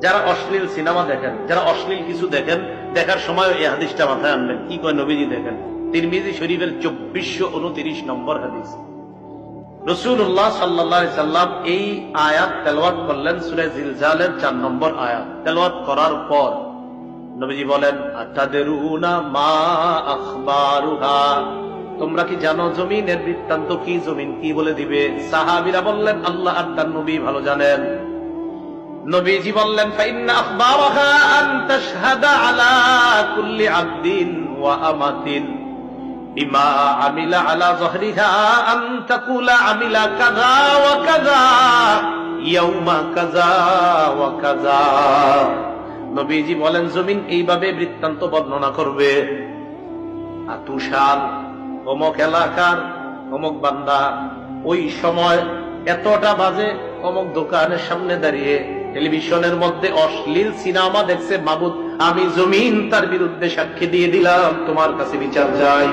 যারা অশ্লীল সিনেমা দেখেন, যারা অশ্লীল কিছু দেখেন, দেখার সময় এই হাদিসটা মাথায় আনবেন। কি কয় নবীজি দেখেন, তিরমিজি শরীফের 2429 নম্বর হাদিস। রাসূলুল্লাহ সাল্লাল্লাহু আলাইহি সাল্লাম এই আয়াত তেলাওয়াত করলেন, সূরা জিলজালের 4 নম্বর আয়াত তেলাওয়াত করার পর নবীজি বলেন, আতাদরুনা মা আখবারুহা, তোমরা কি জানো জমিনের বৃত্তান্ত কি? জমিন কি বলে দিবে? সাহাবীরা বললেন, আল্লাহ আর তার নবী ভালো জানেন। নবীজি বললেন, ফাইন্না আখবারাহা আন তাশহাদা আলা কুল্লি আবদিন ওয়া আমাতিন বিমা আমিলা আলা যহরিহা আন তাকুলা আমিলা কাযা ওয়া কাযা ইয়াউমা কাযা ওয়া কাযা। নবীজি বলেন, জমিন এইভাবে বৃত্তান্ত বর্ণনা করবে, আতুশাল অমুক এলাকার অমুক বান্দা ওই সময় এতটা বাজে অমুক দোকানের সামনে দাঁড়িয়ে টেলিভিশনের মধ্যে অশ্লীল সিনেমা দেখছে। মাবুদ, আমি জমিন তার বিরুদ্ধে সাক্ষী দিয়ে দিলাম, তোমার কাছে বিচার চাই।